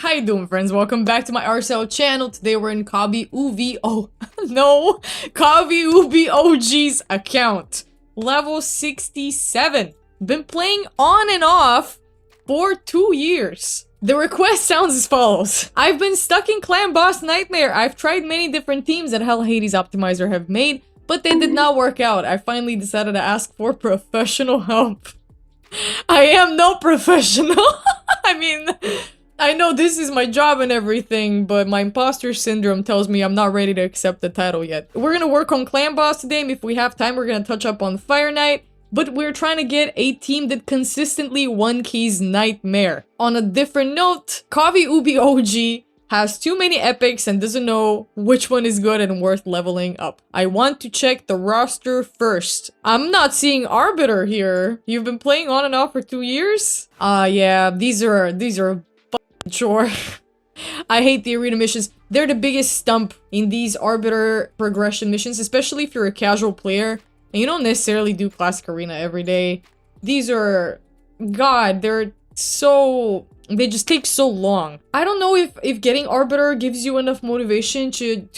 How you doing, friends? Welcome back to my RSL channel. Today we're in Kabi Ubi no, Kabi Ubi OG's account. Level 67. Been playing on and off for 2 years. The request sounds as follows. I've been stuck in Clan Boss Nightmare. I've tried many different teams that Hell Hades Optimizer have made, but they did not work out. I finally decided to ask for professional help. I am no professional. I mean, I know this is my job and everything, but my imposter syndrome tells me I'm not ready to accept the title yet. We're gonna work on Clan Boss today, and if we have time, we're gonna touch up on Fire Knight. But we're trying to get a team that consistently won Key's Nightmare. On a different note, Kavi Ubi OG has too many epics and doesn't know which one is good and worth leveling up. I want to check the roster first. I'm not seeing Arbiter here. You've been playing on and off for 2 years? Yeah, these are f***ing chore. I hate the arena missions. They're the biggest stump in these Arbiter progression missions, especially if you're a casual player and you don't necessarily do classic arena every day. These are, God, they're so, they just take so long. I don't know if getting Arbiter gives you enough motivation to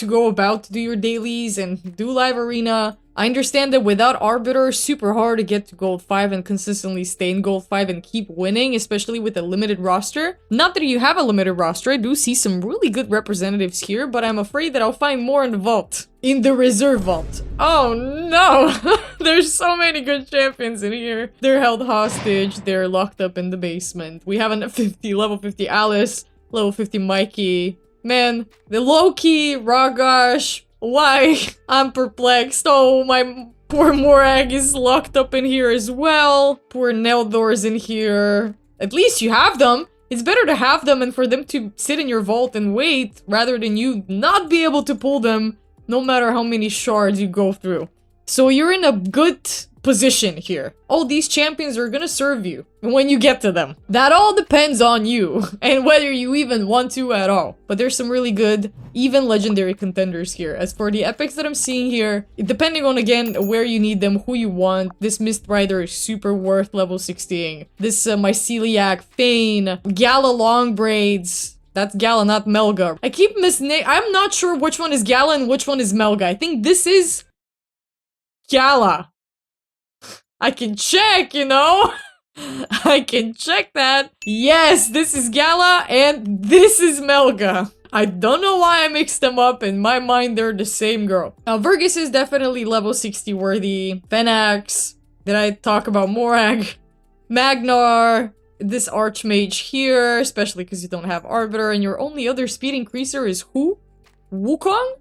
go about to do your dailies and do live arena. I understand that without Arbiter, super hard to get to Gold 5 and consistently stay in Gold 5 and keep winning, especially with a limited roster. Not that you have a limited roster, I do see some really good representatives here, but I'm afraid that I'll find more in the vault. In the reserve vault. Oh no! There's so many good champions in here. They're held hostage, they're locked up in the basement. We have a 50, level 50 Alice, level 50 Mikey. Man, the low-key, Ragash. Why? I'm perplexed. Oh, my poor Morag is locked up in here as well. Poor Neldor's in here. At least you have them. It's better to have them and for them to sit in your vault and wait, rather than you not be able to pull them, no matter how many shards you go through. So you're in a good position here. All these champions are gonna serve you when you get to them. That all depends on you and whether you even want to at all. But there's some really good, even legendary contenders here. As for the epics that I'm seeing here, depending on, again, where you need them, who you want, this Mist Rider is super worth level 16. This Myceliac, Fane, Gala Long Braids. That's Gala, not Melga. I keep I'm not sure which one is Gala and which one is Melga. I think this is Gala. I can check, you know? I can check that. Yes, this is Gala and this is Melga. I don't know why I mixed them up. In my mind, they're the same girl. Now, Vergus is definitely level 60 worthy. Fenax. Did I talk about Morag? Magnar. This Archmage here, especially because you don't have Arbiter. And your only other speed increaser is who? Wukong?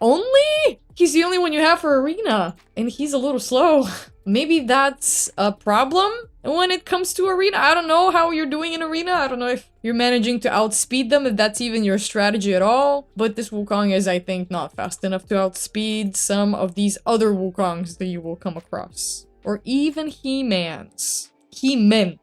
Only? He's the only one you have for arena. And he's a little slow. Maybe that's a problem when it comes to arena. I don't know how you're doing in arena. I don't know if you're managing to outspeed them, if that's even your strategy at all. But this Wukong is, I think, not fast enough to outspeed some of these other Wukongs that you will come across. Or even He-Mans. He-Men.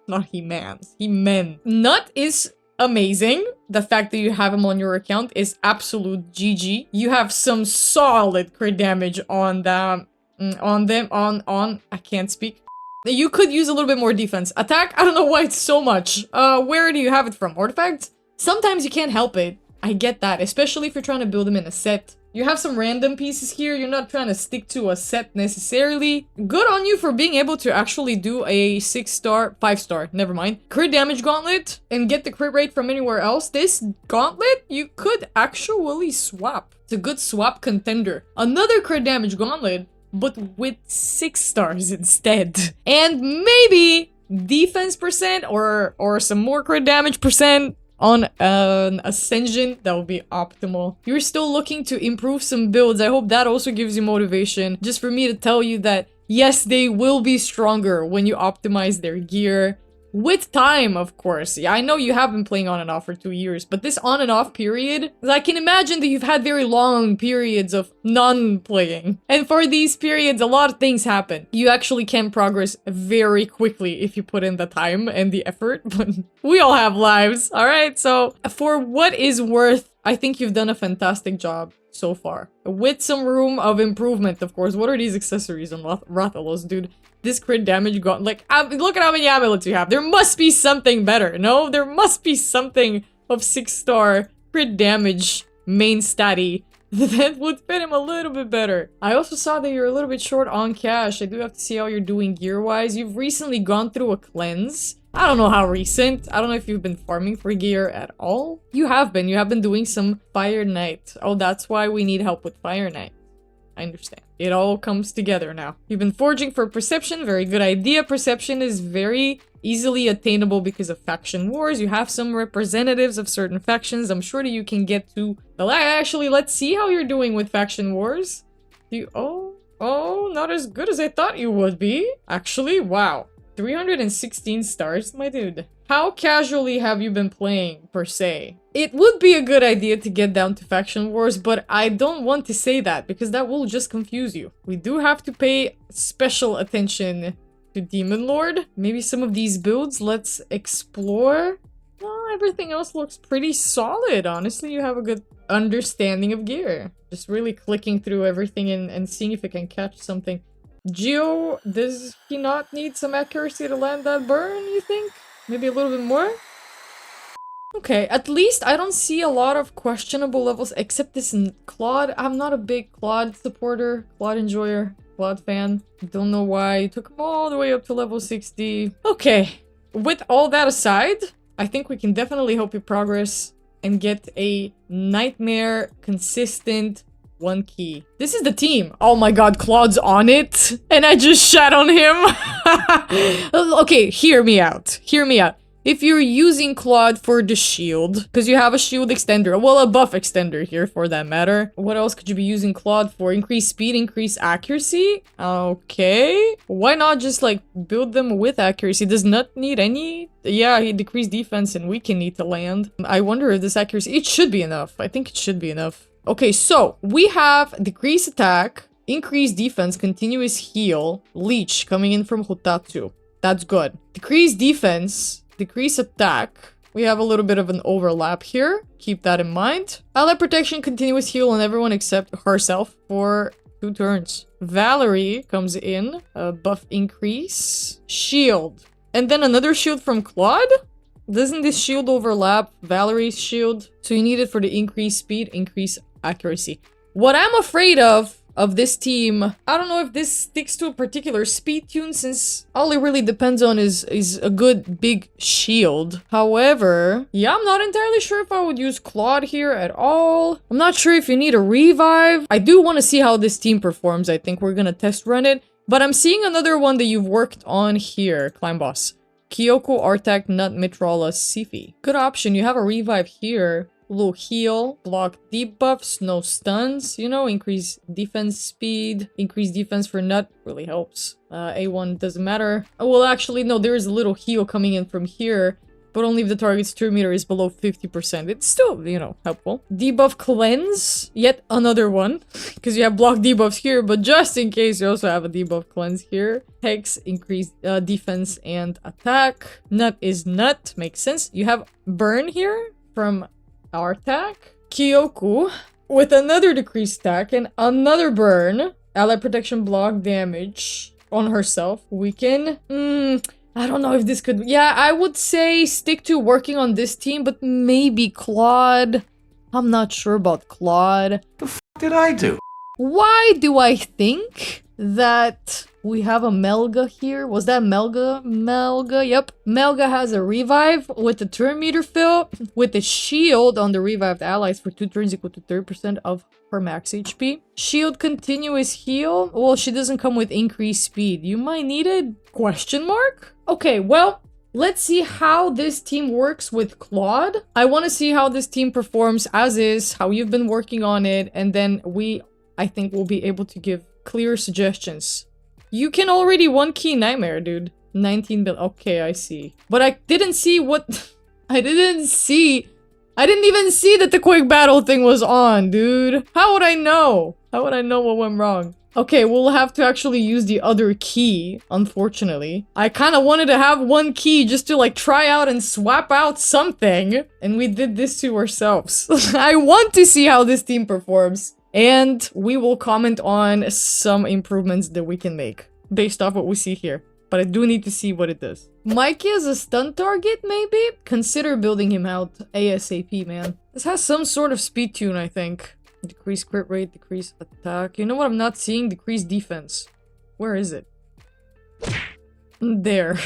Not He-Mans. He-Men. Nut is amazing. The fact that you have him on your account is absolute GG. You have some solid crit damage on them. I can't speak. You could use a little bit more defense. Attack, I don't know why it's so much. Where do you have it from? Artifacts? Sometimes you can't help it. I get that, especially if you're trying to build them in a set. You have some random pieces here. You're not trying to stick to a set necessarily. Good on you for being able to actually do a 6-star, 5-star, never mind, crit damage gauntlet and get the crit rate from anywhere else. This gauntlet, you could actually swap. It's a good swap contender. Another crit damage gauntlet, but with 6 stars instead. And maybe defense percent or some more crit damage percent on an Ascension. That would be optimal. You're still looking to improve some builds. I hope that also gives you motivation. Just for me to tell you that, yes, they will be stronger when you optimize their gear. With time, of course. Yeah, I know you have been playing on and off for 2 years, but this on and off period, I can imagine that you've had very long periods of non-playing. And for these periods, a lot of things happen. You actually can progress very quickly if you put in the time and the effort, but we all have lives, alright? So, for what is worth, I think you've done a fantastic job so far. With some room of improvement, of course. What are these accessories on Rathalos, dude? this crit damage gone? Like, look at how many amulets you have. There must be something better, no? There must be something of 6-star crit damage main statty that would fit him a little bit better. I also saw that you're a little bit short on cash. I do have to see how you're doing gear-wise. You've recently gone through a cleanse. I don't know how recent. I don't know if you've been farming for gear at all. You have been. You have been doing some Fire Knight. Oh, that's why we need help with Fire Knight. I understand. It all comes together now. You've been forging for Perception. Very good idea. Perception is very easily attainable because of faction wars. You have some representatives of certain factions. I'm sure that you can get to... Well, actually, let's see how you're doing with faction wars. Oh, not as good as I thought you would be. Actually, wow. 316 stars, my dude. How casually have you been playing, per se? It would be a good idea to get down to faction wars, but I don't want to say that because that will just confuse you. We do have to pay special attention to Demon Lord. Maybe some of these builds, let's explore. Well, everything else looks pretty solid. Honestly, you have a good understanding of gear. Just really clicking through everything and seeing if I can catch something. Geo, does he not need some accuracy to land that burn, you think? Maybe a little bit more? Okay, at least I don't see a lot of questionable levels except this Claude. I'm not a big Claude supporter, Claude enjoyer, Claude fan. Don't know why you took him all the way up to level 60. Okay, with all that aside, I think we can definitely help you progress and get a nightmare consistent 1 key. This is the team. Oh my god, Claude's on it. And I just shat on him. Okay, hear me out. Hear me out. If you're using Claude for the shield, because you have a shield extender, well, a buff extender here for that matter. What else could you be using Claude for? Increase speed, increase accuracy? Okay. Why not just like build them with accuracy? Does not need any... Yeah, he decreased defense and we can need to land. I wonder if this accuracy... It should be enough. I think it should be enough. Okay, so we have decrease attack, increase defense, continuous heal, leech coming in from Hotatsu. That's good. Decrease defense, decrease attack. We have a little bit of an overlap here. Keep that in mind. Ally protection, continuous heal on everyone except herself for 2 turns. Valerie comes in, buff increase, shield. And then another shield from Claude? Doesn't this shield overlap Valerie's shield? So you need it for the increased speed, increase accuracy. What I'm afraid of this team, I don't know if this sticks to a particular speed tune since all it really depends on is a good big shield. However, yeah, I'm not entirely sure if I would use Claude here at all. I'm not sure if you need a revive. I do want to see how this team performs. I think we're gonna test run it. But I'm seeing another one that you've worked on here, Climb Boss. Kyoko, Artak, Nut, Mitrala, Sifi. Good option. You have a revive here. Little heal, block debuffs, no stuns, you know, increase defense speed, increase defense for Nut, really helps. A1 doesn't matter. Oh, well, actually, no, there is a little heal coming in from here, but only if the target's 2 meter is below 50%. It's still, you know, helpful. Debuff cleanse, yet another one, because you have block debuffs here, but just in case, you also have a debuff cleanse here. Hex, increase defense and attack. Nut is Nut, makes sense. You have burn here from Artak. Kyoku with another decreased attack and another burn. Ally protection block damage on herself. Weaken. I don't know if this could... Yeah, I would say stick to working on this team, but maybe Claude. I'm not sure about Claude. The f did I do? Why do I think that we have a Melga here? Was that Melga? Melga, yep. Melga has a revive with the turn meter fill, with the shield on the revived allies for 2 turns equal to 30% of her max HP. Shield continuous heal. Well, she doesn't come with increased speed. You might need it? Question mark? Okay, well, let's see how this team works with Claude. I want to see how this team performs as is, how you've been working on it, and then I think we'll be able to give clear suggestions. You can already 1 key Nightmare, dude. 19 bill. Okay, I see. But I didn't see what... I didn't even see that the quick battle thing was on, dude. How would I know? How would I know what went wrong? Okay, we'll have to actually use the other key, unfortunately. I kind of wanted to have 1 key just to, like, try out and swap out something. And we did this to ourselves. I want to see how this team performs. And we will comment on some improvements that we can make. based off what we see here. But I do need to see what it does. Mikey as a stun target, maybe? Consider building him out ASAP, man. This has some sort of speed tune, I think. Decrease crit rate, decrease attack. You know what I'm not seeing? Decrease defense. Where is it? There.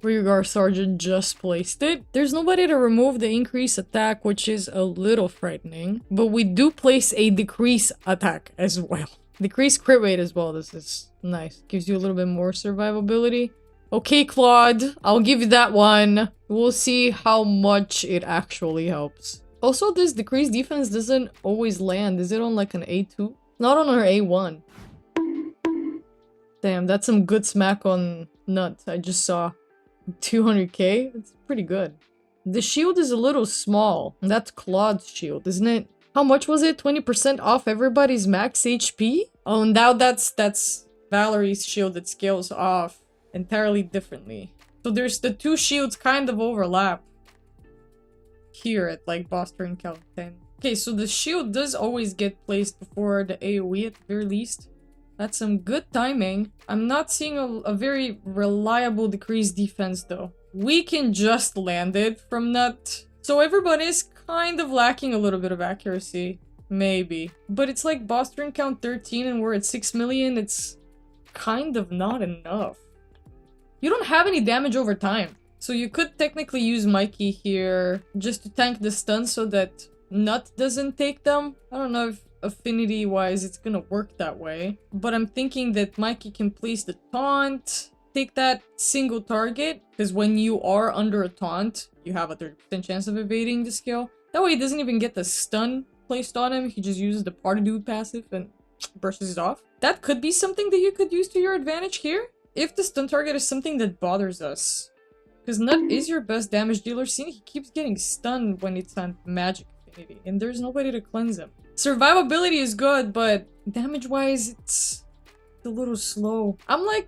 Rearguard Sergeant just placed it. There's nobody to remove the increase attack, which is a little frightening. But we do place a decrease attack as well. Decrease crit rate as well. This is nice. Gives you a little bit more survivability. Okay, Claude. I'll give you that one. We'll see how much it actually helps. Also, this decreased defense doesn't always land. Is it on like an A2? Not on our A1. Damn, that's some good smack on Nut. I just saw 200k. It's pretty good. The shield is a little small. That's Claude's shield, isn't it? How much was it? 20% off everybody's max HP? Oh, now that's Valerie's shield that scales off entirely differently. So there's the two shields kind of overlap here at like boss turn count 10. Okay, so the shield does always get placed before the AoE at the very least. That's some good timing. I'm not seeing a very reliable decreased defense though. We can just land it from Nut. So everybody's kind of lacking a little bit of accuracy. Maybe. But it's like boss turn count 13 and we're at 6 million. It's kind of not enough. You don't have any damage over time. So you could technically use Mikey here just to tank the stun so that Nut doesn't take them. I don't know if affinity wise it's gonna work that way, but I'm thinking that Mikey can place the taunt, take that single target, because when you are under a taunt you have a 30% chance of evading the skill. That way he doesn't even get the stun placed on him. He just uses the party dude passive and brushes it off. That could be something that you could use to your advantage here if the stun target is something that bothers us, because Nut is your best damage dealer. See, he keeps getting stunned when it's on magic affinity and there's nobody to cleanse him. Survivability is good, but damage-wise, it's a little slow. I'm, like,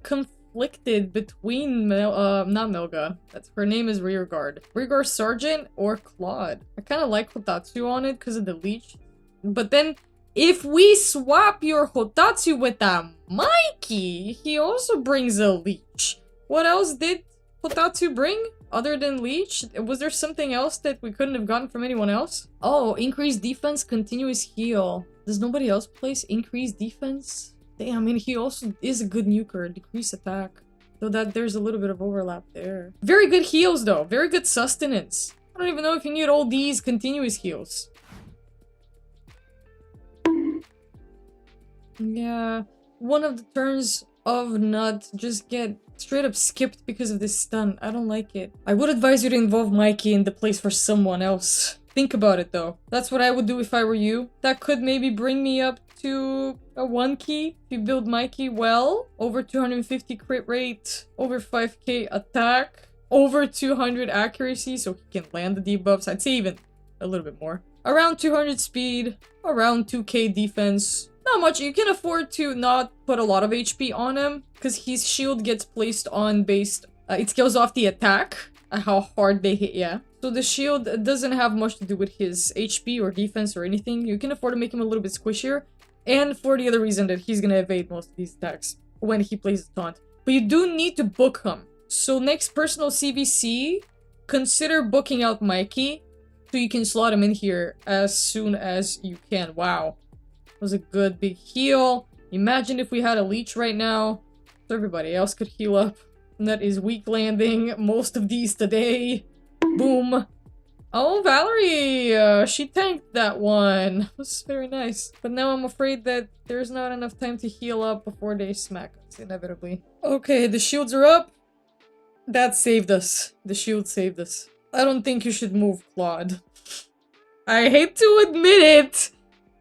conflicted between not Melga. Her name is Rearguard. Rearguard Sergeant or Claude. I kind of like Hotatsu on it because of the leech. But then, if we swap your Hotatsu with a Mikey, he also brings a leech. What else did Hotatsu bring? Other than leech? Was there something else that we couldn't have gotten from anyone else? Oh, increased defense, continuous heal. Does nobody else place increased defense? Damn, I mean, he also is a good nuker. Decrease attack. So that there's a little bit of overlap there. Very good heals, though. Very good sustenance. I don't even know if you need all these continuous heals. Yeah. One of the turns of Nut just get straight up skipped because of this stun. I don't like it. I would advise you to involve Mikey in the place for someone else. Think about it though. That's what I would do if I were you. That could maybe bring me up to a 1 key. If you build Mikey well, over 250 crit rate, over 5k attack, over 200 accuracy so he can land the debuffs. I'd say even a little bit more. Around 200 speed, around 2k defense. Not much. You can afford to not put a lot of HP on him because his shield gets placed on based... it scales off the attack, how hard they hit, yeah. So the shield doesn't have much to do with his HP or defense or anything. You can afford to make him a little bit squishier. And for the other reason that he's gonna evade most of these attacks when he plays the taunt. But you do need to book him. So next personal CVC, consider booking out Mikey so you can slot him in here as soon as you can. Wow. Was a good big heal. Imagine if we had a leech right now, so everybody else could heal up. And that is weak landing most of these today. Boom. Oh, Valerie, she tanked that one. That's very nice. But now I'm afraid that there's not enough time to heal up before they smack us, inevitably. Okay, the shields are up. That saved us. The shield saved us. I don't think you should move, Claude. I hate to admit it,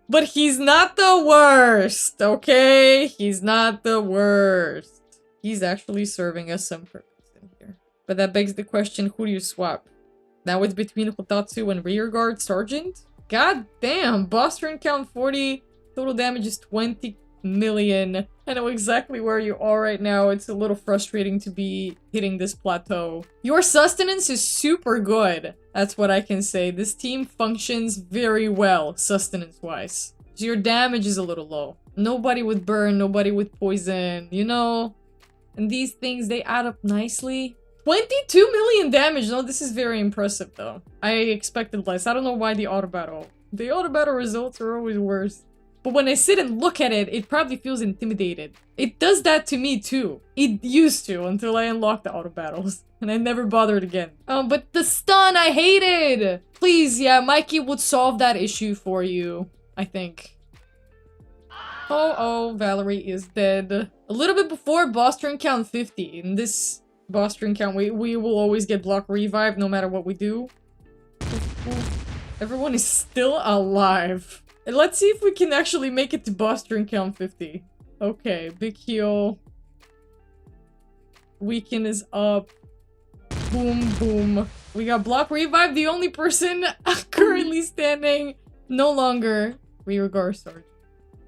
but he's not the worst, okay? He's not the worst. He's actually serving us some purpose in here. But that begs the question, who do you swap? Now it's between Hotatsu and Rearguard Sergeant? God damn, boss turn count 40, total damage is 20 million. I know exactly where you are right now. It's a little frustrating to be hitting this plateau. Your sustenance is super good. That's what I can say. This team functions very well, sustenance-wise. So your damage is a little low. Nobody with burn, nobody with poison, you know? And these things, they add up nicely. 22 million damage. No, this is very impressive, though. I expected less. I don't know why the auto battle. The auto battle results are always worse. But when I sit and look at it, it probably feels intimidated. It does that to me, too. It used to, until I unlocked the auto battles. And I never bothered again. But the stun, I hated! Please, yeah, Mikey would solve that issue for you, I think. Oh, Valerie is dead. A little bit before boss turn count 50. In this boss turn count, we will always get block revive no matter what we do. Everyone is still alive. And let's see if we can actually make it to boss turn count 50. Okay, big heal. Weaken is up. Boom, boom. We got block revive. The only person currently standing. No longer rear guard sergeant.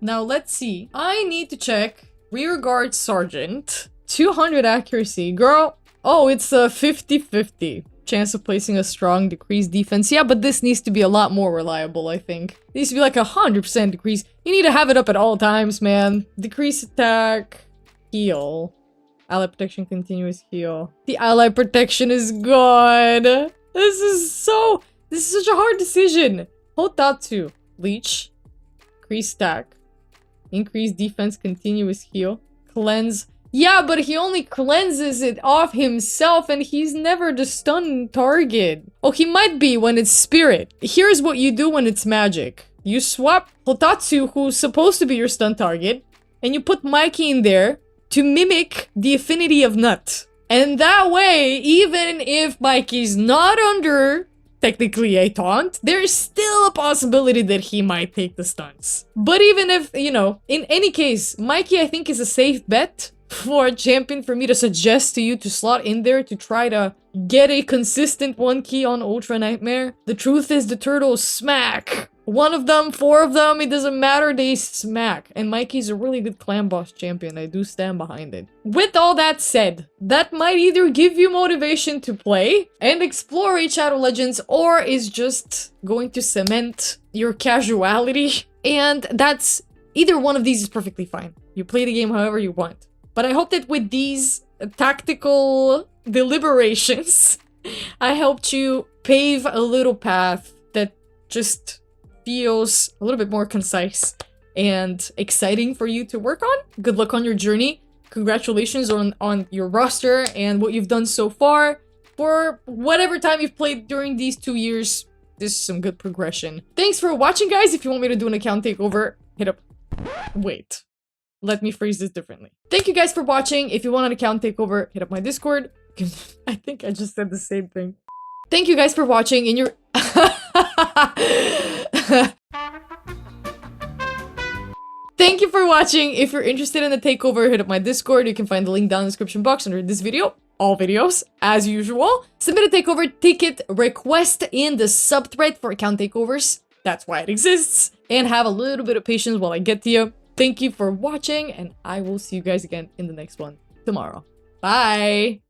Now let's see. I need to check rear guard sergeant. 200 accuracy. Girl. Oh, it's a 50-50. Chance of placing a strong decreased defense. Yeah, but this needs to be a lot more reliable, I think. It needs to be like 100% decrease. You need to have it up at all times, man. Decrease attack. Heal. Ally protection, continuous heal. The ally protection is gone. This is such a hard decision. Hold that too. Leech. Increase stack. Increase defense, continuous heal. Cleanse. Yeah, but he only cleanses it off himself and he's never the stun target. Oh, he might be when it's spirit. Here's what you do when it's magic. You swap Hotatsu, who's supposed to be your stun target, and you put Mikey in there to mimic the affinity of Nut. And that way, even if Mikey's not under technically a taunt, there's still a possibility that he might take the stunts. But even if, you know, in any case, Mikey I think is a safe bet for a champion for me to suggest to you to slot in there to try to get a consistent 1 key on Ultra Nightmare. The truth is the turtles smack. 1 of them, 4 of them, it doesn't matter, they smack. And Mikey's a really good clan boss champion, I do stand behind it. With all that said, that might either give you motivation to play and explore Raid Shadow Legends, or is just going to cement your casuality. And that's, either one of these is perfectly fine. You play the game however you want. But I hope that with these tactical deliberations, I helped you pave a little path that just feels a little bit more concise and exciting for you to work on. Good luck on your journey. Congratulations on your roster and what you've done so far. For whatever time you've played during these 2 years, this is some good progression. Thanks for watching, guys. If you want me to do an account takeover, hit up... Wait. Let me phrase this differently. Thank you guys for watching. If you want an account takeover, hit up my Discord. I think I just said the same thing. Thank you guys for watching in your... Thank you for watching. If you're interested in the takeover, hit up my Discord. You can find the link down in the description box under this video. All videos, as usual. Submit a takeover ticket request in the subthread for account takeovers. That's why it exists. And have a little bit of patience while I get to you. Thank you for watching, and I will see you guys again in the next one tomorrow. Bye!